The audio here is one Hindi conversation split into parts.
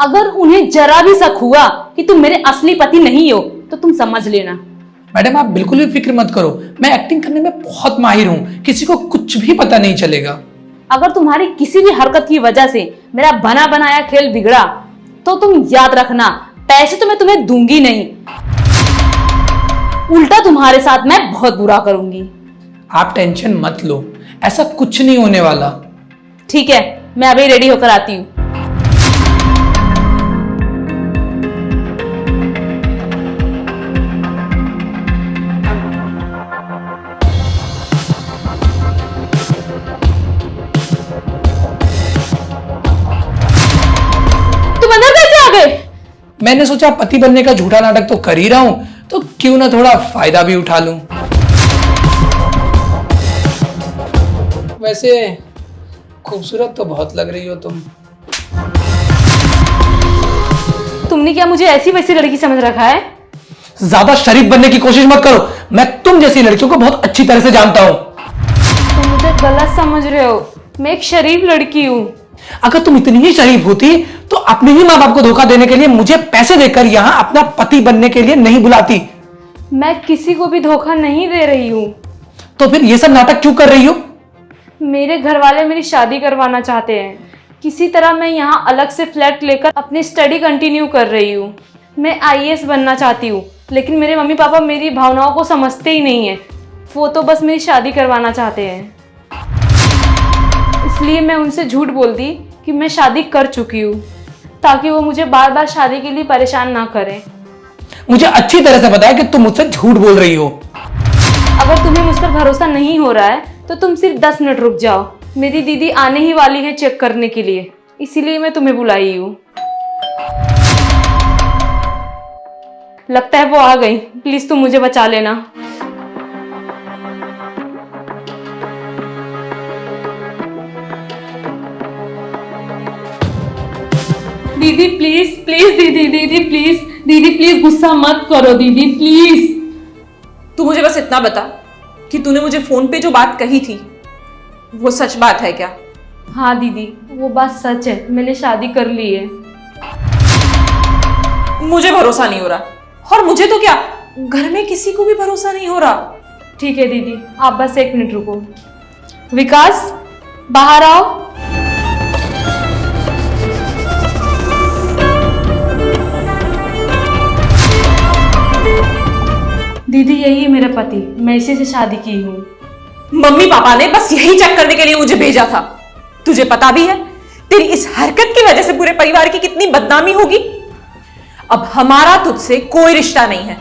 अगर उन्हें जरा भी शक हुआ कि तुम मेरे असली पति नहीं हो तो तुम समझ लेना। मैडम आप बिल्कुल भी फिक्र मत करो, मैं एक्टिंग करने में बहुत माहिर हूँ, किसी को कुछ भी पता नहीं चलेगा। अगर तुम्हारी किसी भी हरकत की वजह से मेरा बना बनाया खेल बिगड़ा तो तुम याद रखना, पैसे तो मैं तुम्हें दूंगी नहीं, उल्टा तुम्हारे साथ मैं बहुत बुरा करूंगी। आप टेंशन मत लो, ऐसा कुछ नहीं होने वाला। ठीक है, मैं अभी रेडी होकर आती हूँ। तुम अंदर कैसे आ गए? मैंने सोचा पति बनने का झूठा नाटक तो कर ही रहा हूं, तो क्यों ना थोड़ा फायदा भी उठा लूं। वैसे खूबसूरत तो बहुत लग रही हो तुम। तुमने क्या मुझे ऐसी वैसी लड़की समझ रखा है? ज्यादा शरीफ बनने की कोशिश मत करो, मैं तुम जैसी लड़कियों को बहुत अच्छी तरह से जानता हूं। तुम मुझे गलत समझ रहे हो, मैं एक शरीफ लड़की हूँ। अगर तुम इतनी ही शरीफ होती तो अपने ही माँ बाप को धोखा देने के लिए मुझे पैसे देकर यहाँ अपना पति बनने के लिए नहीं बुलाती। मैं किसी को भी धोखा नहीं दे रही हूँ। तो फिर ये सब नाटक क्यों कर रही हो? मेरे घर वाले मेरी शादी करवाना चाहते हैं, किसी तरह मैं यहाँ अलग से फ्लैट लेकर अपनी स्टडी कंटिन्यू कर रही हूँ। मैं आईएएस बनना चाहती हूँ, लेकिन मेरे मम्मी पापा मेरी भावनाओं को समझते ही नहीं है, वो तो बस मेरी शादी करवाना चाहते हैं। इसलिए मैं उनसे झूठ बोल दी कि मैं शादी कर चुकी हूँ, ताकि वो मुझे बार बार शादी के लिए परेशान ना करें। मुझे अच्छी तरह से पता है कि तुम मुझसे झूठ बोल रही हो। अगर तुम्हें मुझ पर भरोसा नहीं हो रहा है तो तुम सिर्फ 10 मिनट रुक जाओ, मेरी दीदी आने ही वाली है चेक करने के लिए, इसीलिए मैं तुम्हें बुलाई हूँ। लगता है वो आ गई, प्लीज तुम मुझे बचा लेना। दीदी प्लीज प्लीज, दीदी प्लीज गुस्सा मत करो दीदी प्लीज। तू मुझे बस इतना बता कि तूने मुझे फोन पे जो बात कही थी वो सच बात है क्या? हाँ दीदी, वो बात सच है, मैंने शादी कर ली है। मुझे भरोसा नहीं हो रहा, और मुझे तो क्या, घर में किसी को भी भरोसा नहीं हो रहा। ठीक है दीदी, आप बस 1 मिनट रुको। विकास, बाहर आओ। दीदी यही है मेरा पति, मैं इसी से शादी की हूँ। मम्मी पापा ने बस यही चेक करने के लिए मुझे भेजा था। तुझे पता भी है तेरी इस हरकत की वजह से पूरे परिवार की कितनी बदनामी होगी। अब हमारा तुझसे कोई रिश्ता नहीं है,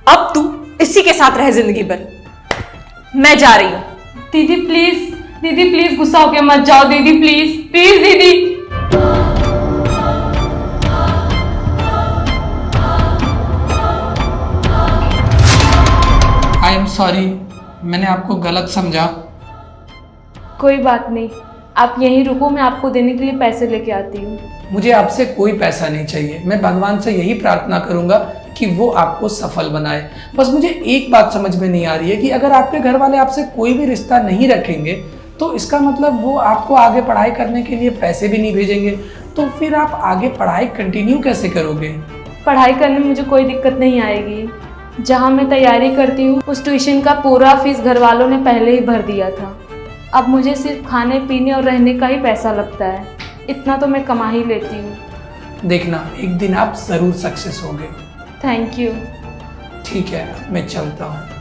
अब तू इसी के साथ रह जिंदगी भर। मैं जा रही हूं। दीदी प्लीज गुस्सा होके मत जाओ दीदी, प्लीज प्लीज दीदी। आई एम सॉरी, मैंने आपको गलत समझा। कोई बात नहीं, आप यहीं रुको, मैं आपको देने के लिए पैसे लेके आती हूँ। मुझे आपसे कोई पैसा नहीं चाहिए, मैं भगवान से यही प्रार्थना करूंगा कि वो आपको सफल बनाए। बस मुझे एक बात समझ में नहीं आ रही है कि अगर आपके घर वाले आपसे कोई भी रिश्ता नहीं रखेंगे तो इसका मतलब वो आपको आगे पढ़ाई करने के लिए पैसे भी नहीं भेजेंगे, तो फिर आप आगे पढ़ाई कंटिन्यू कैसे करोगे? पढ़ाई करने में मुझे कोई दिक्कत नहीं आएगी। जहाँ मैं तैयारी करती हूँ उस ट्यूशन का पूरा फीस घर वालों ने पहले ही भर दिया था। अब मुझे सिर्फ खाने पीने और रहने का ही पैसा लगता है, इतना तो मैं कमा ही लेती हूँ। देखना एक दिन आप जरूर सक्सेस होगे। Thank you. ठीक है, मैं चलता हूँ।